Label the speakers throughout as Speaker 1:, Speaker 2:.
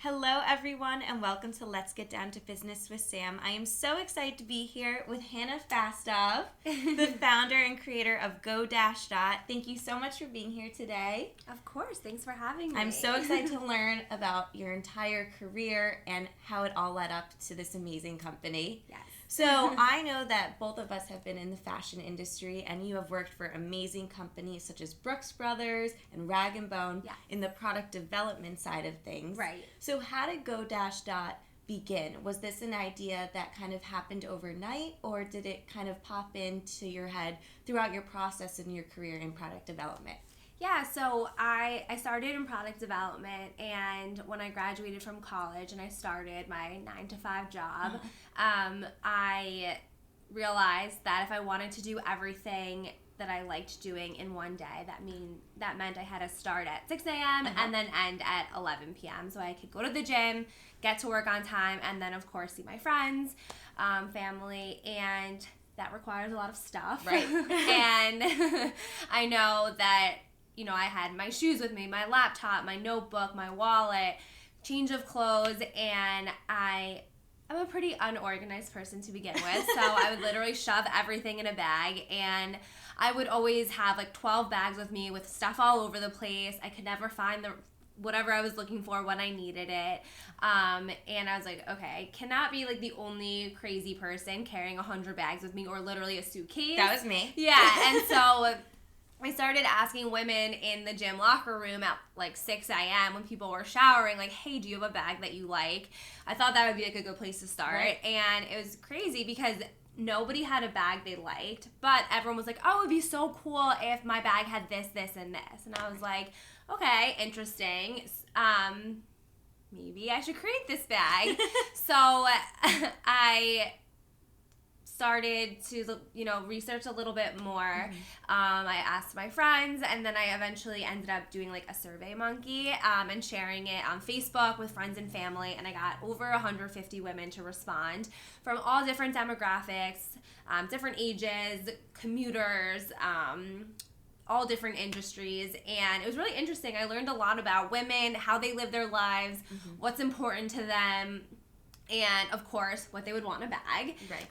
Speaker 1: Hello, everyone, and welcome to Let's Get Down to Business with Sam. I am so excited to be here with Hannah Fastov, the founder and creator of Go Dash Dot. Thank you so much for being here today.
Speaker 2: Of course. Thanks for having me.
Speaker 1: I'm so excited to learn about your entire career and how it all led up to this amazing company.
Speaker 2: Yes.
Speaker 1: So I know that both of us have been in the fashion industry, and you have worked for amazing companies such as Brooks Brothers and Rag & Bone in the product development side of things.
Speaker 2: Right.
Speaker 1: So how did Go Dash Dot begin? Was this an idea that kind of happened overnight, or did it kind of pop into your head throughout your process in your career in product development?
Speaker 2: Yeah, so I started in product development, and when I graduated from college and I started my 9-to-5 job, I realized that if I wanted to do everything that I liked doing in one day, that meant I had to start at 6 a.m. and then end at 11 p.m. so I could go to the gym, get to work on time, and then, of course, see my friends, family, and that requires a lot of stuff.
Speaker 1: Right.
Speaker 2: And I know that I had my shoes with me, my laptop, my notebook, my wallet, change of clothes, and I'm a pretty unorganized person to begin with, so I would literally shove everything in a bag, and I would always have like 12 bags with me with stuff all over the place. I could never find whatever I was looking for when I needed it, and I was like, okay, I cannot be like the only crazy person carrying 100 bags with me, or literally a suitcase.
Speaker 1: That was me.
Speaker 2: Yeah, and so I started asking women in the gym locker room at like 6 a.m. when people were showering, like, hey, do you have a bag that you like? I thought that would be like a good place to start.
Speaker 1: Right.
Speaker 2: And it was crazy because nobody had a bag they liked, but everyone was like, oh, it would be so cool if my bag had this, this, and this. And I was like, okay, interesting. Maybe I should create this bag. So I started to research a little bit more. I asked my friends, and then I eventually ended up doing like a Survey Monkey and sharing it on Facebook with friends and family, and I got over 150 women to respond from all different demographics, different ages, commuters, all different industries, and it was really interesting. I learned a lot about women, how they live their lives, what's important to them, and, of course, what they would want in a bag.
Speaker 1: Right.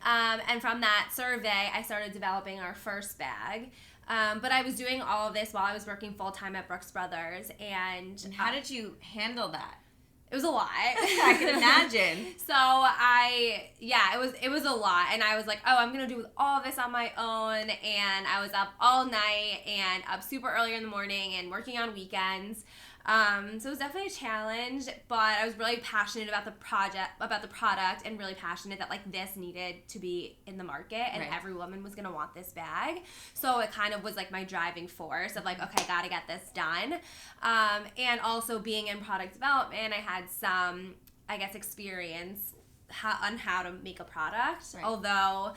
Speaker 2: And from that survey, I started developing our first bag. But I was doing all of this while I was working full-time at Brooks Brothers. And
Speaker 1: how did you handle that?
Speaker 2: It was a lot.
Speaker 1: I can imagine.
Speaker 2: So it was a lot. And I was like, oh, I'm going to do all of this on my own. And I was up all night and up super early in the morning and working on weekends. So it was definitely a challenge, but I was really passionate about the product, and really passionate that like this needed to be in the market, and every woman was going to want this bag. So it kind of was like my driving force of like, okay, got to get this done. And also being in product development, I had some, I guess, experience on how to make a product, although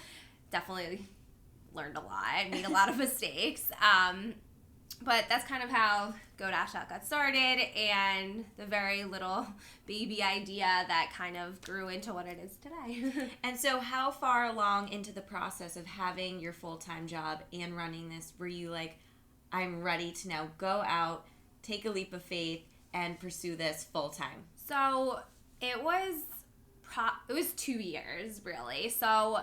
Speaker 2: definitely learned a lot. I made a lot of mistakes. But that's kind of how Go Dash Dot got started, and the very little baby idea that kind of grew into what it is today.
Speaker 1: And so how far along into the process of having your full-time job and running this were you like, I'm ready to now go out, take a leap of faith, and pursue this full-time?
Speaker 2: So it was 2 years, really. So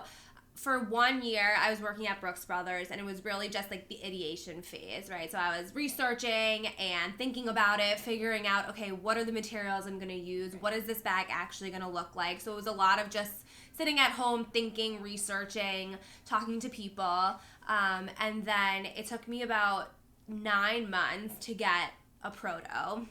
Speaker 2: for 1 year, I was working at Brooks Brothers, and it was really just like the ideation phase, right? So I was researching and thinking about it, figuring out, okay, what are the materials I'm going to use? What is this bag actually going to look like? So it was a lot of just sitting at home, thinking, researching, talking to people. And then it took me about 9 months to get a proto.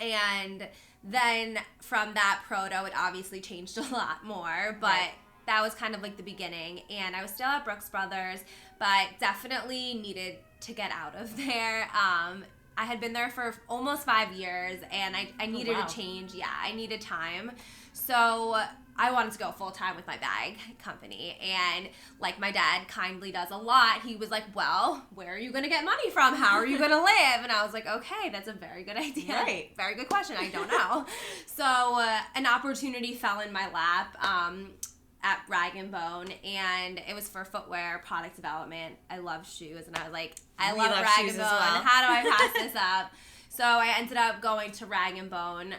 Speaker 2: And then from that proto, it obviously changed a lot more, but that was kind of like the beginning, and I was still at Brooks Brothers, but definitely needed to get out of there. I had been there for almost 5 years, and I needed a change. Yeah, I needed time. So I wanted to go full-time with my bag company, and like my dad kindly does a lot, he was like, well, where are you going to get money from? How are you going to live? And I was like, okay, that's a very good idea.
Speaker 1: Right.
Speaker 2: Very good question. I don't know. So an opportunity fell in my lap at Rag & Bone, and it was for footwear product development. I love shoes, and I was like, I love Rag & Bone. Well. How do I pass this up? So I ended up going to Rag & Bone,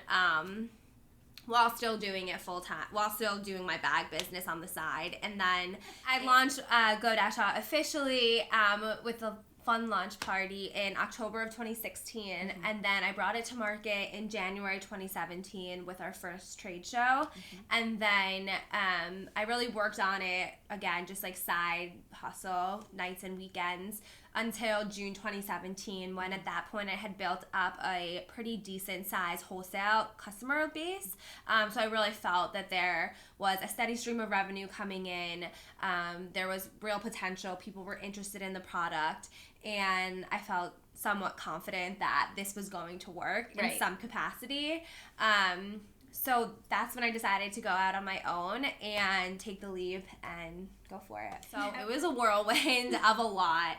Speaker 2: while still doing it full time, while still doing my bag business on the side. And then I launched Go-Dash officially with a fun launch party in October of 2016, and then I brought it to market in January 2017 with our first trade show, and then I really worked on it, again, just like side hustle, nights and weekends, until June 2017, when at that point I had built up a pretty decent size wholesale customer base. So I really felt that there was a steady stream of revenue coming in. There was real potential. People were interested in the product, and I felt somewhat confident that this was going to work in some capacity. So that's when I decided to go out on my own and take the leap and go for it. So it was a whirlwind of a lot.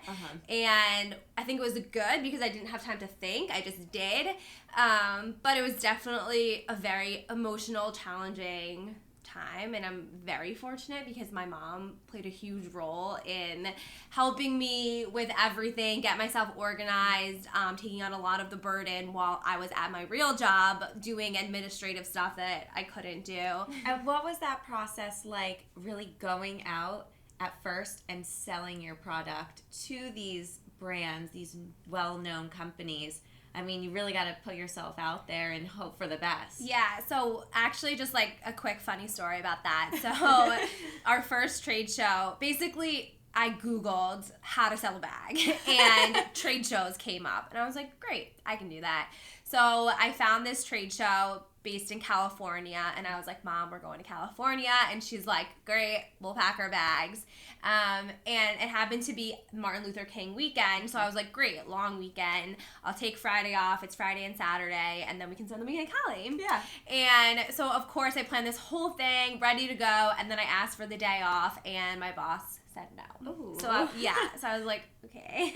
Speaker 2: And I think it was good because I didn't have time to think. I just did. But it was definitely a very emotional, challenging time, and I'm very fortunate because my mom played a huge role in helping me with everything, get myself organized, taking on a lot of the burden while I was at my real job doing administrative stuff that I couldn't do.
Speaker 1: And what was that process like, really going out at first and selling your product to these brands, these well-known companies? I mean, you really got to put yourself out there and hope for the best.
Speaker 2: Yeah, so actually just like a quick funny story about that. So our first trade show, basically I Googled how to sell a bag and trade shows came up. And I was like, great, I can do that. So I found this trade show based in California, and I was like, Mom, we're going to California. And she's like, great, we'll pack our bags. And it happened to be Martin Luther King weekend, so I was like, great, long weekend. I'll take Friday off. It's Friday and Saturday, and then we can spend the weekend at Cali.
Speaker 1: Yeah.
Speaker 2: And so, of course, I planned this whole thing, ready to go, and then I asked for the day off, and my boss said no.
Speaker 1: Ooh.
Speaker 2: So I was like, okay,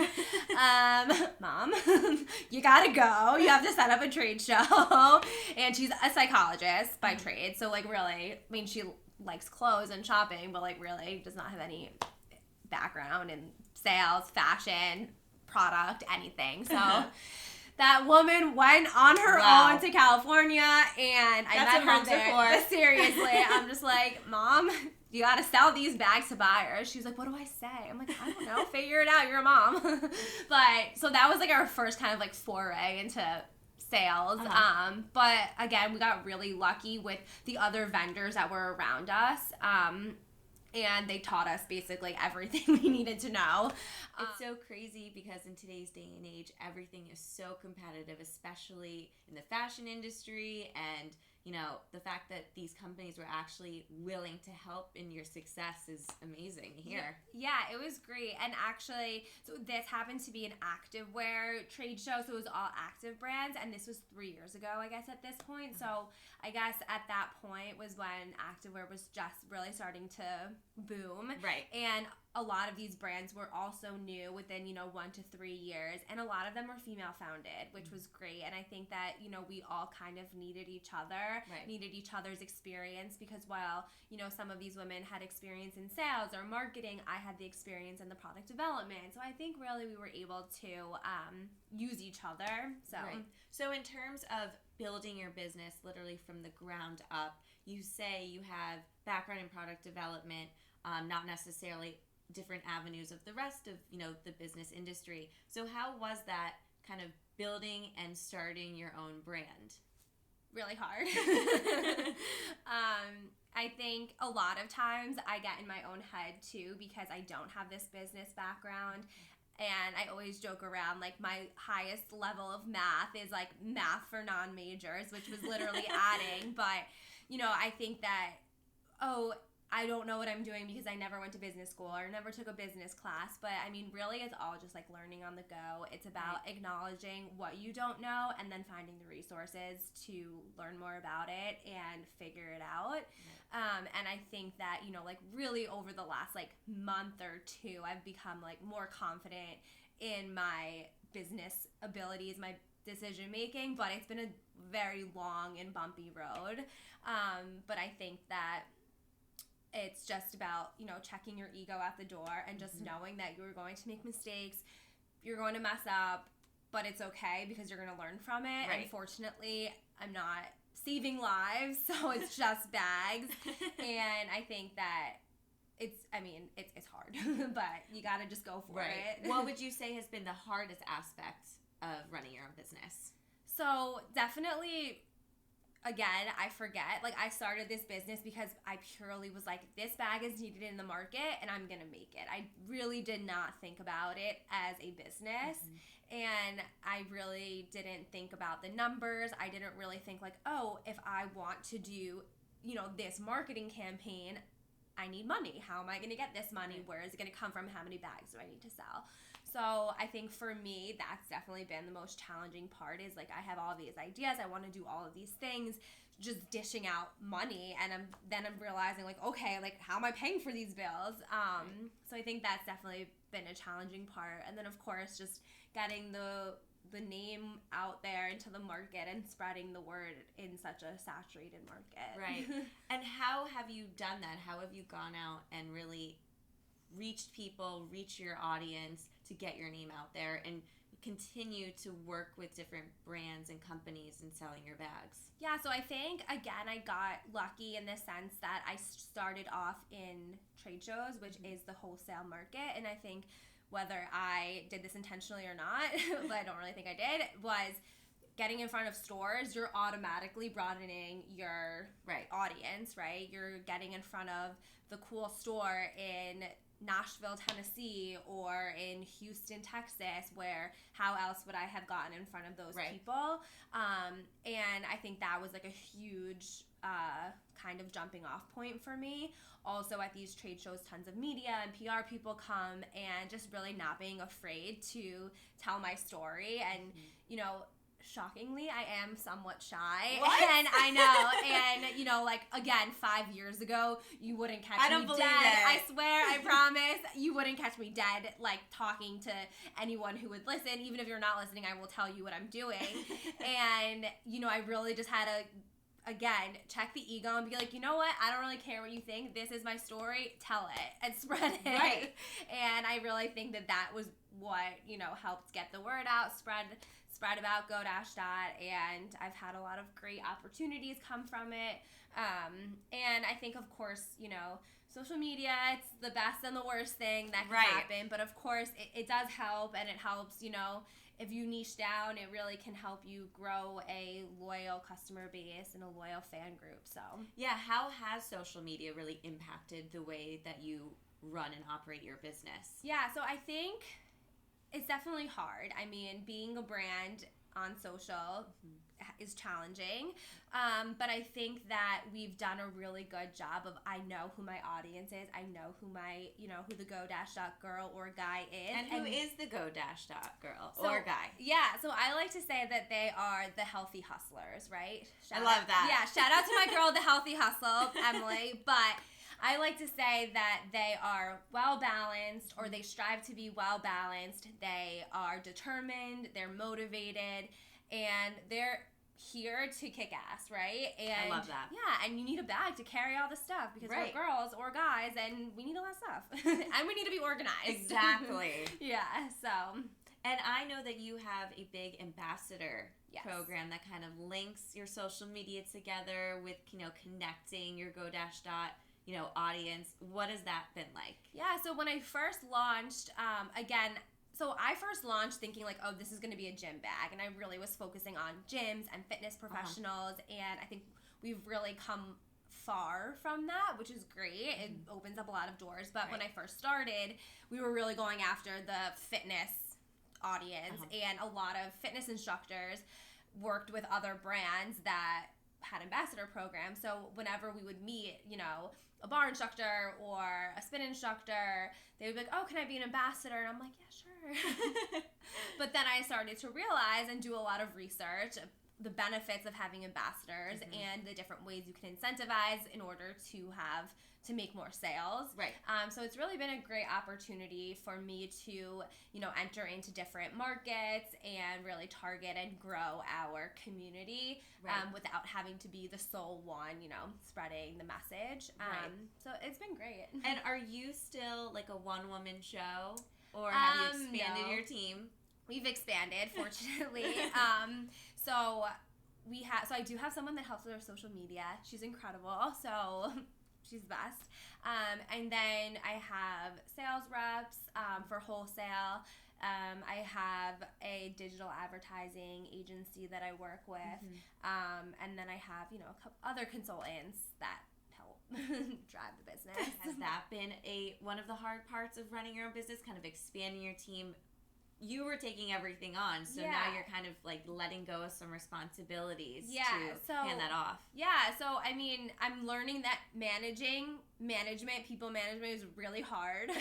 Speaker 2: Mom, you gotta go. You have to set up a trade show. And she's a psychologist by trade, so like really, I mean, she likes clothes and shopping, but like really does not have any background in sales, fashion, product, anything. So that woman went on her own to California, and I met her there. But seriously, I'm just like, Mom, you gotta sell these bags to buyers. She's like, what do I say? I'm like, I don't know, figure it out, you're a mom. But so that was like our first kind of like foray into sales. But again, we got really lucky with the other vendors that were around us. And they taught us basically everything we needed to know.
Speaker 1: It's so crazy because in today's day and age, everything is so competitive, especially in the fashion industry. And, you know, the fact that these companies were actually willing to help in your success is amazing to hear.
Speaker 2: Yeah, it was great. And actually, so this happened to be an activewear trade show. So it was all active brands. And this was 3 years ago, I guess, at this point. So I guess at that point was when activewear was just really starting to boom.
Speaker 1: Right.
Speaker 2: And a lot of these brands were also new within, 1 to 3 years. And a lot of them were female founded, which was great. And I think that, we all kind of needed each other, needed each other's experience, because while, some of these women had experience in sales or marketing, I had the experience in the product development. So I think really we were able to use each other.
Speaker 1: So in terms of building your business literally from the ground up, you say you have background in product development, not necessarily different avenues of the rest of, the business industry. So how was that kind of building and starting your own brand?
Speaker 2: Really hard. I think a lot of times I get in my own head too, because I don't have this business background. And I always joke around, like, my highest level of math is, like, math for non-majors, which was literally adding. But, I think that, I don't know what I'm doing because I never went to business school or never took a business class. But, I mean, really it's all just, like, learning on the go. It's about acknowledging what you don't know and then finding the resources to learn more about it and figure it out. And I think that, like, really over the last, like, month or two, I've become, like, more confident in my business abilities, my decision making. But it's been a very long and bumpy road. But I think that it's just about, checking your ego at the door and just knowing that you're going to make mistakes, you're going to mess up, but it's okay because you're going to learn from it.
Speaker 1: Right.
Speaker 2: And fortunately, I'm not saving lives, so it's just bags. And I think that it's hard, but you got to just go for it.
Speaker 1: What would you say has been the hardest aspect of running your own business?
Speaker 2: So definitely, again, I forget. Like, I started this business because I purely was like, this bag is needed in the market and I'm going to make it. I really did not think about it as a business. And I really didn't think about the numbers. I didn't really think like, oh, if I want to do, this marketing campaign, I need money. How am I going to get this money? Where is it going to come from? How many bags do I need to sell? So I think for me, that's definitely been the most challenging part, is like, I have all these ideas. I want to do all of these things, just dishing out money. And I'm realizing like, okay, like, how am I paying for these bills? So I think that's definitely been a challenging part. And then of course, just getting the name out there into the market and spreading the word in such a saturated market.
Speaker 1: Right. And how have you done that? How have you gone out and really reached people, reach your audience to get your name out there and continue to work with different brands and companies in selling your bags?
Speaker 2: Yeah, so I think, again, I got lucky in the sense that I started off in trade shows, which is the wholesale market. And I think whether I did this intentionally or not, but I don't really think I did, was getting in front of stores. You're automatically broadening your audience, right? You're getting in front of the cool store in Nashville, Tennessee, or in Houston, Texas, where how else would I have gotten in front of those people? And I think that was like a huge kind of jumping off point for me. Also at these trade shows, tons of media and PR people come, and just really not being afraid to tell my story. And, shockingly, I am somewhat shy.
Speaker 1: What?
Speaker 2: And I know. And, like, again, 5 years ago, you wouldn't catch me dead.
Speaker 1: I don't believe it.
Speaker 2: I swear, I promise. You wouldn't catch me dead, like, talking to anyone who would listen. Even if you're not listening, I will tell you what I'm doing. And, I really just had to, again, check the ego and be like, you know what? I don't really care what you think. This is my story. Tell it and spread it.
Speaker 1: Right.
Speaker 2: And I really think that was what, helped get the word out, spread about Go-Dot, and I've had a lot of great opportunities come from it. And I think, of course, social media, it's the best and the worst thing that can happen. But of course, it does help, and it helps, if you niche down, it really can help you grow a loyal customer base and a loyal fan group. So
Speaker 1: yeah, how has social media really impacted the way that you run and operate your business?
Speaker 2: Yeah, so I think it's definitely hard. I mean, being a brand on social is challenging, but I think that we've done a really good job of, I know who my audience is, I know who my, who the Go-Dot girl or guy is.
Speaker 1: And who is the Go-Dot girl or guy?
Speaker 2: Yeah, so I like to say that they are the healthy hustlers, right?
Speaker 1: I love that.
Speaker 2: Yeah, shout out to my girl, the healthy hustle, Emily, but I like to say that they are well-balanced, or they strive to be well-balanced. They are determined, they're motivated, and they're here to kick ass, right? And
Speaker 1: I love that.
Speaker 2: Yeah, and you need a bag to carry all the stuff, because we're girls or guys, and we need a lot of stuff. And we need to be organized.
Speaker 1: Exactly.
Speaker 2: Yeah, so.
Speaker 1: And I know that you have a big ambassador program that kind of links your social media together with, connecting your Go-Dot audience. What has that been like? Yeah,
Speaker 2: so when I first launched, I first launched thinking like, oh, this is going to be a gym bag. And I really was focusing on gyms and fitness professionals. And I think we've really come far from that, which is great. It opens up a lot of doors. But when I first started, we were really going after the fitness audience. And a lot of fitness instructors worked with other brands that had ambassador programs. So whenever we would meet, a bar instructor or a spin instructor, they would be like, oh, can I be an ambassador? And I'm like, yeah, sure. But then I started to realize and do a lot of research, the benefits of having ambassadors and the different ways you can incentivize in order to make more sales.
Speaker 1: Right.
Speaker 2: So it's really been a great opportunity for me to, enter into different markets and really target and grow our community without having to be the sole one, spreading the message. So it's been great.
Speaker 1: And are you still like a one-woman show, or have you expanded your team?
Speaker 2: We've expanded, fortunately. So so I do have someone that helps with our social media. She's incredible. So she's the best. And then I have sales reps for wholesale. I have a digital advertising agency that I work with. And then I have, a couple other consultants that help drive the business.
Speaker 1: Has that been one of the hard parts of running your own business, kind of expanding your team? You were taking everything on, so now you're kind of like letting go of some responsibilities to hand that off.
Speaker 2: Yeah, so I mean, I'm learning that people management is really hard.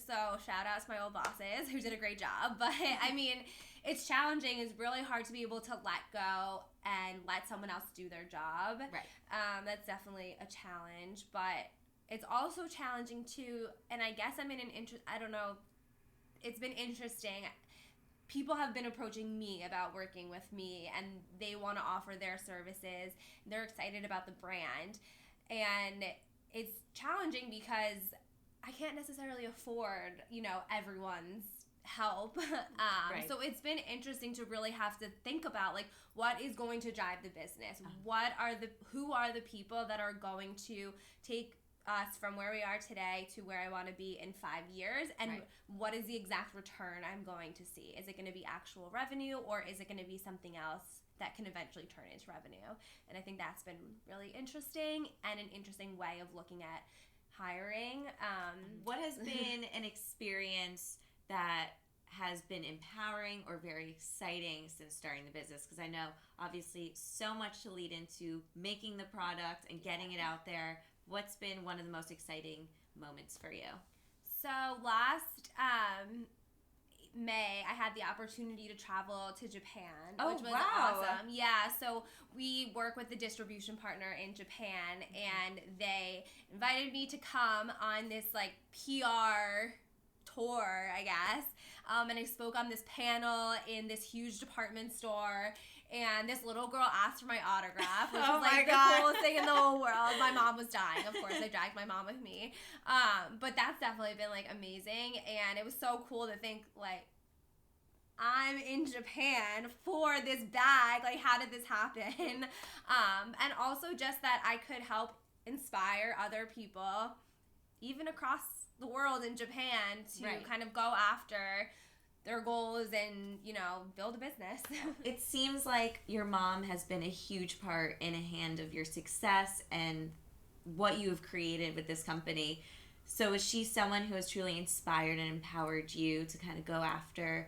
Speaker 2: So shout out to my old bosses who did a great job. But I mean, it's challenging. It's really hard to be able to let go and let someone else do their job.
Speaker 1: Right.
Speaker 2: That's definitely a challenge, but it's also challenging too. And I guess I'm in an I don't know. It's been interesting. People have been approaching me about working with me, and they want to offer their services. They're excited about the brand. And it's challenging because I can't necessarily afford, everyone's help.
Speaker 1: Right.
Speaker 2: So it's been interesting to really have to think about, like, what is going to drive the business? Who are the people that are going to take us from where we are today to where I want to be in 5 years, and what is the exact return I'm going to see? Is it going to be actual revenue, or is it going to be something else that can eventually turn into revenue? And I think that's been really interesting, and an interesting way of looking at hiring.
Speaker 1: What has been an experience that has been empowering or very exciting since starting the business? Because I know obviously so much to lead into making the product and getting it out there. What's been one of the most exciting moments for you?
Speaker 2: So last May, I had the opportunity to travel to Japan, which was awesome. Yeah, so we work with the distribution partner in Japan, and they invited me to come on this like PR tour, I guess. And I spoke on this panel in this huge department store. And this little girl asked for my autograph, which was like the coolest thing in the whole world. My mom was dying, of course. I dragged my mom with me. But that's definitely been like amazing. And it was so cool to think like, I'm in Japan for this bag. Like, how did this happen? And also just that I could help inspire other people, even across the world in Japan, to kind of go after their goals and, build a business.
Speaker 1: It seems like your mom has been a huge part in a hand of your success and what you have created with this company. So is she someone who has truly inspired and empowered you to kind of go after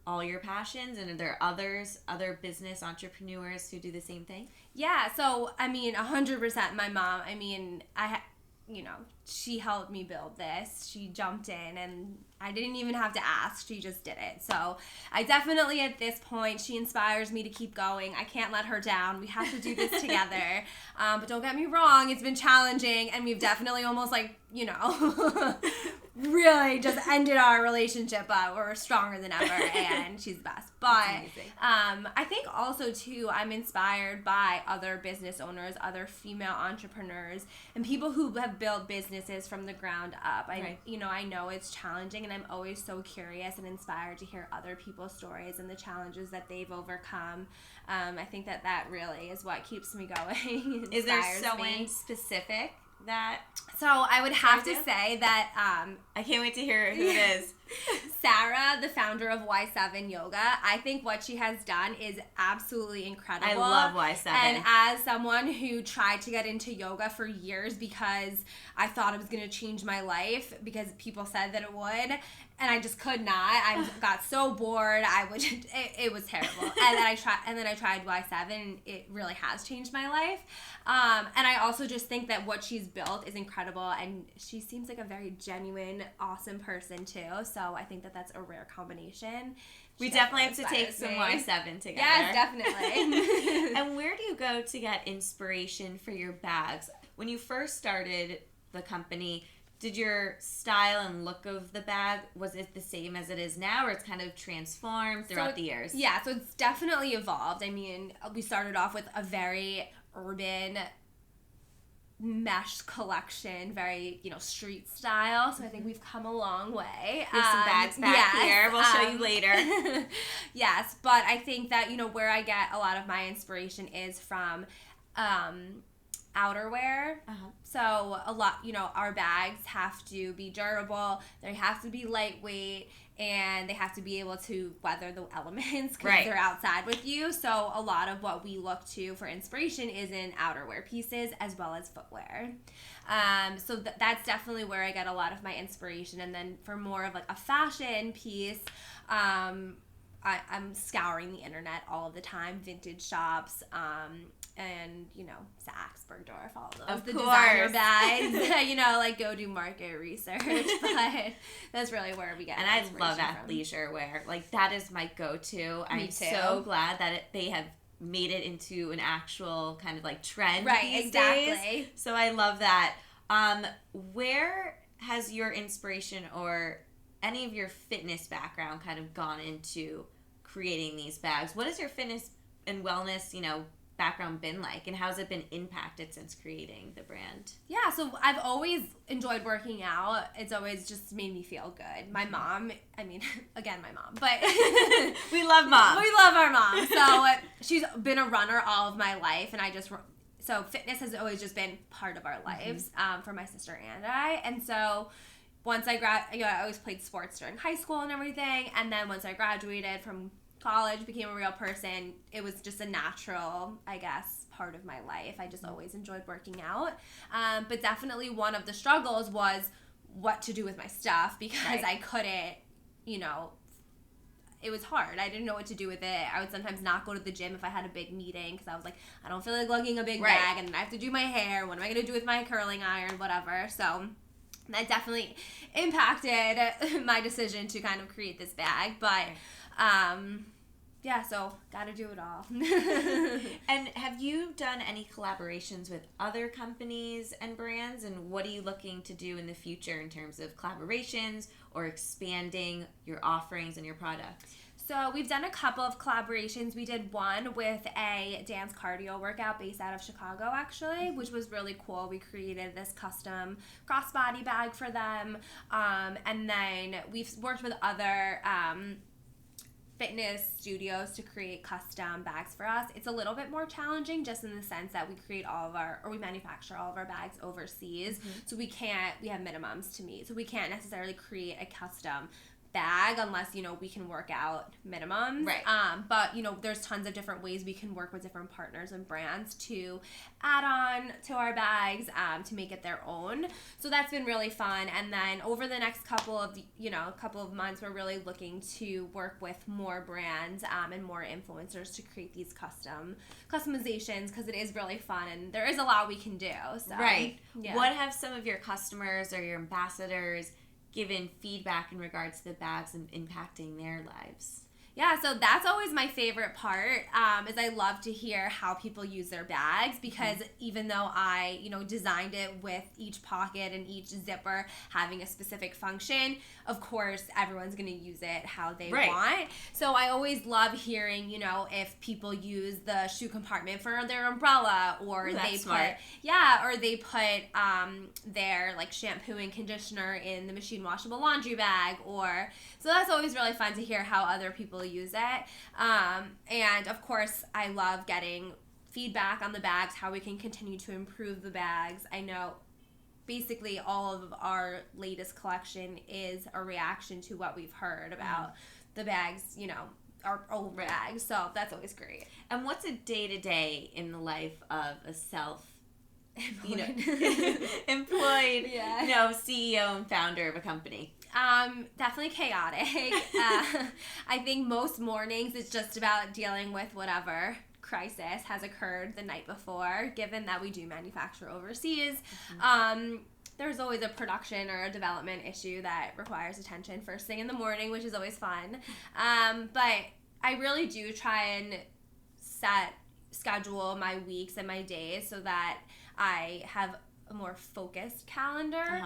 Speaker 1: all your passions? And are there other business entrepreneurs who do the same thing?
Speaker 2: Yeah, so, 100% my mom. She helped me build this. She jumped in, and I didn't even have to ask. She just did it. So I definitely, at this point, she inspires me to keep going. I can't let her down. We have to do this together. But don't get me wrong, it's been challenging, and we've definitely almost really just ended our relationship, but we're stronger than ever, and she's the best. But I think also, too, I'm inspired by other business owners, other female entrepreneurs, and people who have built businesses from the ground up. I know it's challenging, and I'm always so curious and inspired to hear other people's stories and the challenges that they've overcome. I think that really is what keeps me going.
Speaker 1: Is there someone specific that?
Speaker 2: So I would have to say that
Speaker 1: I can't wait to hear who it is.
Speaker 2: Sarah, the founder of Y7 Yoga, I think what she has done is absolutely incredible.
Speaker 1: I love Y7.
Speaker 2: And as someone who tried to get into yoga for years because I thought it was going to change my life because people said that it would, and I just could not. I got so bored. It was terrible. And then I tried Y7, and it really has changed my life. And I also just think that what she's built is incredible, and she seems like a very genuine, awesome person too. So I think that that's a rare combination.
Speaker 1: We definitely have to take some Y7 together.
Speaker 2: Yes, definitely.
Speaker 1: And where do you go to get inspiration for your bags? When you first started the company, did your style and look of the bag, was it the same as it is now, or it's kind of transformed throughout the years?
Speaker 2: Yeah, so it's definitely evolved. We started off with a very urban mesh collection, very, street style. So I think we've come a long way.
Speaker 1: There's some bags back here. We'll show you later.
Speaker 2: Yes, but I think that, where I get a lot of my inspiration is from outerwear. So a lot, our bags have to be durable, they have to be lightweight, and they have to be able to weather the elements because they're outside with you. So a lot of what we look to for inspiration is in outerwear pieces as well as footwear. So that's definitely where I get a lot of my inspiration. And then for more of like a fashion piece, I'm scouring the internet all of the time, vintage shops, and, Saks, Bergdorf, all those.
Speaker 1: Of
Speaker 2: the
Speaker 1: course.
Speaker 2: Designer bags, like go do market research. But that's really where we get
Speaker 1: And I love athleisure wear. Like, that is my go-to. I'm
Speaker 2: too.
Speaker 1: so glad that they have made it into an actual kind of like trend these
Speaker 2: days.
Speaker 1: So I love that. Where has your inspiration or any of your fitness background kind of gone into creating these bags? What has your fitness and wellness, background been like, and how's it been impacted since creating the brand?
Speaker 2: Yeah, so I've always enjoyed working out. It's always just made me feel good. My mom, again, my mom, but
Speaker 1: we love mom.
Speaker 2: We love our mom. So she's been a runner all of my life, and so fitness has always just been part of our lives, for my sister and I. And so once I I always played sports during high school and everything, and then once I graduated from college, became a real person, it was just a natural, I guess, part of my life. I just always enjoyed working out. But definitely one of the struggles was what to do with my stuff, because I couldn't, it was hard. I didn't know what to do with it. I would sometimes not go to the gym if I had a big meeting because I was like, I don't feel like lugging a big bag, and I have to do my hair. What am I going to do with my curling iron, whatever. So that definitely impacted my decision to kind of create this bag. But so gotta do it all.
Speaker 1: And have you done any collaborations with other companies and brands, and what are you looking to do in the future in terms of collaborations or expanding your offerings and your products?
Speaker 2: So we've done a couple of collaborations. We did one with a dance cardio workout based out of Chicago, actually, which was really cool. We created this custom crossbody bag for them. And then we've worked with other fitness studios to create custom bags for us. It's a little bit more challenging just in the sense that we manufacture all of our bags overseas. So we have minimums to meet. So we can't necessarily create a custom bag unless we can work out minimums, but there's tons of different ways we can work with different partners and brands to add on to our bags, to make it their own. So that's been really fun. And then over the next couple of months, we're really looking to work with more brands and more influencers to create these customizations, because it is really fun and there is a lot we can do. So,
Speaker 1: what have some of your customers or your ambassadors given feedback in regards to the bags and impacting their lives?
Speaker 2: Yeah, so that's always my favorite part, is I love to hear how people use their bags, because even though I, designed it with each pocket and each zipper having a specific function, of course, everyone's going to use it how they want. So I always love hearing, if people use the shoe compartment for their umbrella, or they put their like shampoo and conditioner in the machine washable laundry bag, so that's always really fun to hear how other people use it. And of course, I love getting feedback on the bags, how we can continue to improve the bags. I know basically all of our latest collection is a reaction to what we've heard about the bags, our old bags. So that's always great.
Speaker 1: And what's a day-to-day in the life of a employed CEO and founder of a company?
Speaker 2: Definitely chaotic. I think most mornings it's just about dealing with whatever crisis has occurred the night before, given that we do manufacture overseas. There's always a production or a development issue that requires attention first thing in the morning, which is always fun. But I really do try and schedule my weeks and my days so that I have a more focused calendar,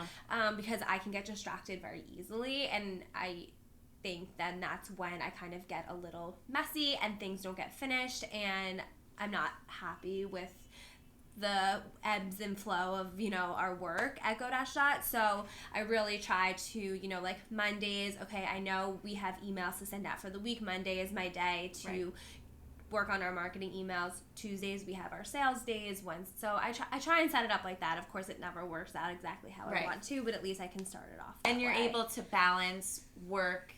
Speaker 2: because I can get distracted very easily, and I think then that's when I kind of get a little messy and things don't get finished, and I'm not happy with the ebbs and flow of, our work at Go-Dot. So I really try to, like Mondays, okay, I know we have emails to send out for the week. Monday is my day to work on our marketing emails. Tuesdays we have our sales days. So I try and set it up like that. Of course, it never works out exactly how I want to, but at least I can start it off.
Speaker 1: And you're able to balance work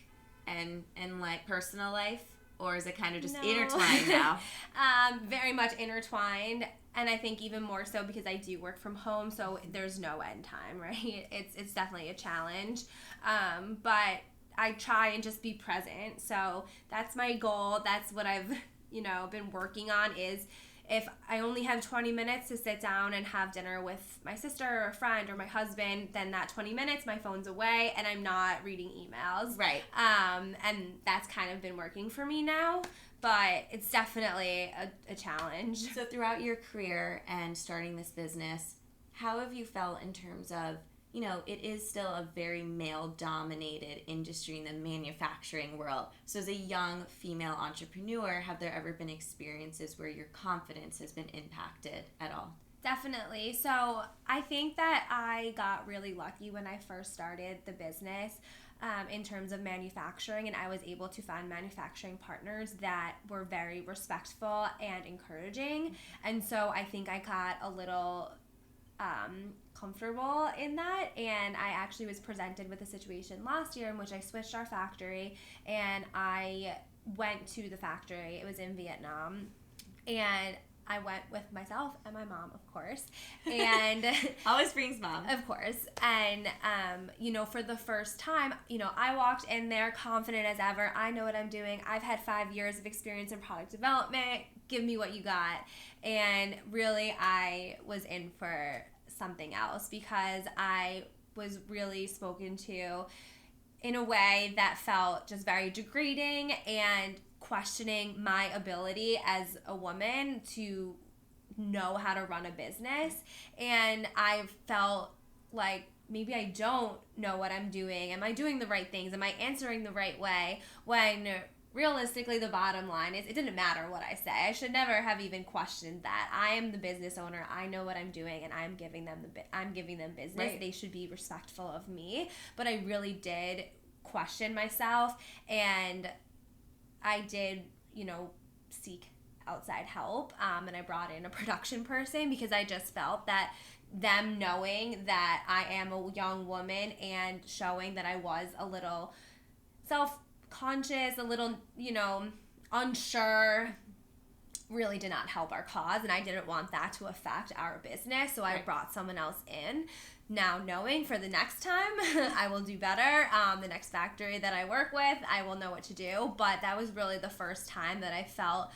Speaker 1: and like personal life, or is it kind of just intertwined now?
Speaker 2: Very much intertwined. And I think even more so because I do work from home, so there's no end time, right? It's definitely a challenge. But I try and just be present. So that's my goal. That's what I've, been working on, is if I only have 20 minutes to sit down and have dinner with my sister or a friend or my husband, then that 20 minutes, my phone's away and I'm not reading emails.
Speaker 1: Right.
Speaker 2: And that's kind of been working for me now. But it's definitely a challenge.
Speaker 1: So throughout your career and starting this business, how have you felt in terms of, it is still a very male-dominated industry in the manufacturing world. So as a young female entrepreneur, have there ever been experiences where your confidence has been impacted at all?
Speaker 2: Definitely. So I think that I got really lucky when I first started the business. In terms of manufacturing, and I was able to find manufacturing partners that were very respectful and encouraging, and so I think I got a little comfortable in that. And I actually was presented with a situation last year in which I switched our factory, and I went to the factory. It was in Vietnam, and I went with myself and my mom, of course, and
Speaker 1: always brings mom,
Speaker 2: of course. And for the first time, I walked in there confident as ever. I know what I'm doing. I've had 5 years of experience in product development. Give me what you got. And really, I was in for something else, because I was really spoken to in a way that felt just very degrading and questioning my ability as a woman to know how to run a business. And I felt like maybe I don't know what I'm doing. Am I doing the right things? Am I answering the right way? When realistically, the bottom line is it didn't matter what I say. I should never have even questioned that. I am the business owner. I know what I'm doing, and I'm giving them business.
Speaker 1: Right.
Speaker 2: They should be respectful of me. But I really did question myself, and I did, seek outside help, and I brought in a production person, because I just felt that them knowing that I am a young woman and showing that I was a little self-conscious, a little, unsure, really did not help our cause, and I didn't want that to affect our business, so I brought someone else in. Now, knowing for the next time, I will do better. The next factory that I work with, I will know what to do. But that was really the first time that I felt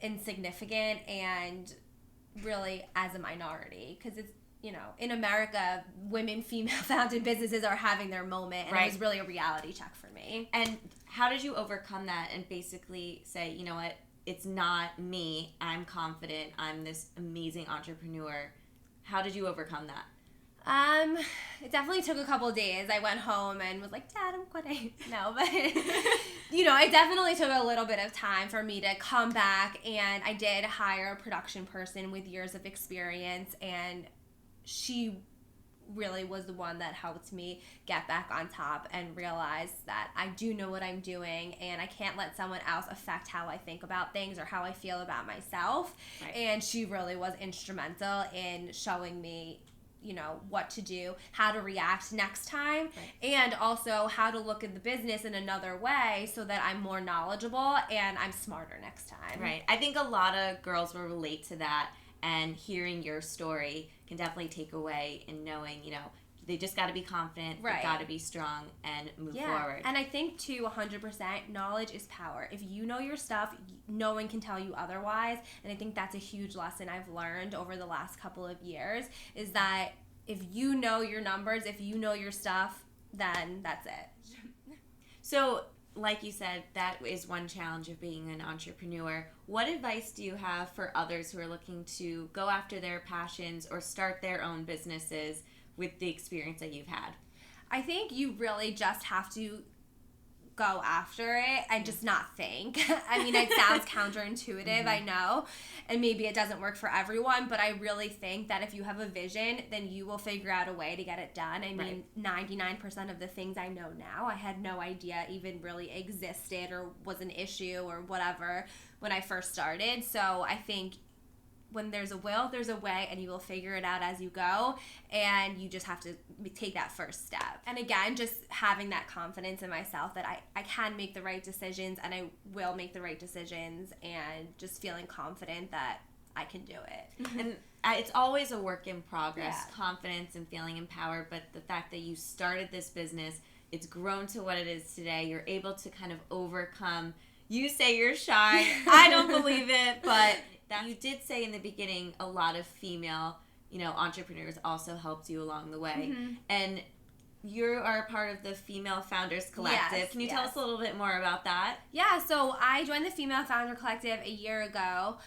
Speaker 2: insignificant and really as a minority. Because it's, in America, women, female-founded businesses are having their moment. And it was really a reality check for me.
Speaker 1: And how did you overcome that and basically say, you know what, it's not me. I'm confident. I'm this amazing entrepreneur. How did you overcome that?
Speaker 2: It definitely took a couple of days. I went home and was like, Dad, I'm quitting. No, but, it definitely took a little bit of time for me to come back, and I did hire a production person with years of experience, and she really was the one that helped me get back on top and realize that I do know what I'm doing, and I can't let someone else affect how I think about things or how I feel about myself.
Speaker 1: Right.
Speaker 2: And she really was instrumental in showing me what to do, how to react next time, and also how to look at the business in another way so that I'm more knowledgeable and I'm smarter next time.
Speaker 1: Right. I think a lot of girls will relate to that, and hearing your story can definitely take away in knowing, they just got to be confident, they got to be strong and move forward.
Speaker 2: And I think too, 100%, knowledge is power. If you know your stuff, no one can tell you otherwise. And I think that's a huge lesson I've learned over the last couple of years, is that if you know your numbers, if you know your stuff, then that's it.
Speaker 1: So, like you said, that is one challenge of being an entrepreneur. What advice do you have for others who are looking to go after their passions or start their own businesses with the experience that you've had?
Speaker 2: I think you really just have to go after it and just not think. I mean, it sounds counterintuitive, I know, and maybe it doesn't work for everyone, but I really think that if you have a vision, then you will figure out a way to get it done. I mean, 99% of the things I know now, I had no idea even really existed or was an issue or whatever when I first started. So I think when there's a will, there's a way, and you will figure it out as you go, and you just have to take that first step. And again, just having that confidence in myself that I can make the right decisions, and I will make the right decisions, and just feeling confident that I can do it.
Speaker 1: And it's always a work in progress, confidence and feeling empowered, but the fact that you started this business, it's grown to what it is today, you're able to kind of overcome, you say you're shy, I don't believe it, but you did say in the beginning a lot of female, entrepreneurs also helped you along the way. And you are a part of the Female Founders Collective.
Speaker 2: Yes,
Speaker 1: Can you tell us a little bit more about that?
Speaker 2: Yeah, so I joined the Female Founder Collective a year ago.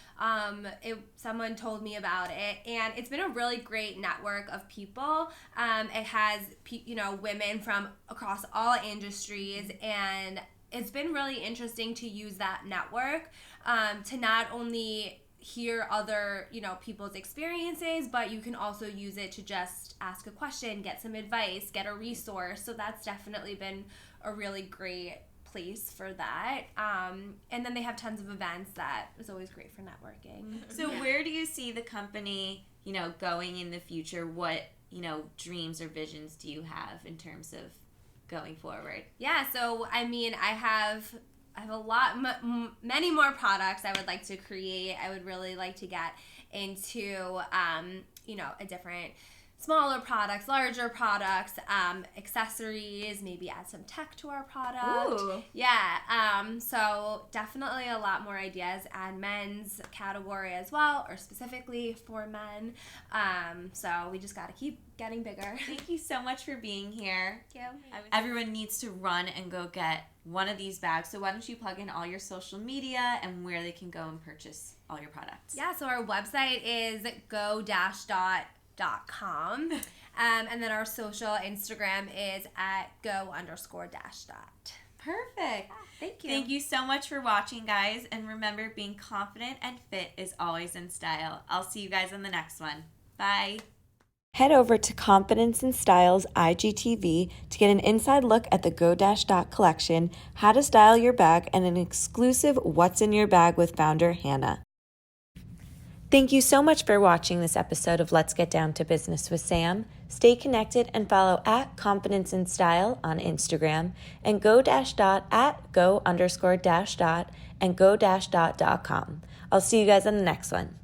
Speaker 2: Someone told me about it, and it's been a really great network of people. It has, women from across all industries, and it's been really interesting to use that network to not only hear other, people's experiences, but you can also use it to just ask a question, get some advice, get a resource. So that's definitely been a really great place for that. And then they have tons of events that is always great for networking.
Speaker 1: So where do you see the company, going in the future? What, dreams or visions do you have in terms of going forward?
Speaker 2: Yeah, so I mean, I have a lot, many more products I would like to create. I would really like to get into, a different, smaller products, larger products, accessories, maybe add some tech to our product.
Speaker 1: Ooh.
Speaker 2: Yeah, so definitely a lot more ideas. Add men's category as well, or specifically for men. So we just got to keep getting bigger.
Speaker 1: Thank you so much for being here.
Speaker 2: Thank you.
Speaker 1: Everyone needs to run and go get one of these bags. So why don't you plug in all your social media and where they can go and purchase all your products?
Speaker 2: Yeah, so our website is go-dot.com. And then our social Instagram is at go_dash.
Speaker 1: Perfect.
Speaker 2: Thank you.
Speaker 1: Thank you so much for watching, guys. And remember, being confident and fit is always in style. I'll see you guys on the next one. Bye. Head over to Confidence in Style's IGTV to get an inside look at the Go-Dot collection, how to style your bag, and an exclusive What's in Your Bag with founder Hannah. Thank you so much for watching this episode of Let's Get Down to Business with Sam. Stay connected and follow at Confidence in Style on Instagram and go-dot at go_dash dot and go-dot.com. I'll see you guys on the next one.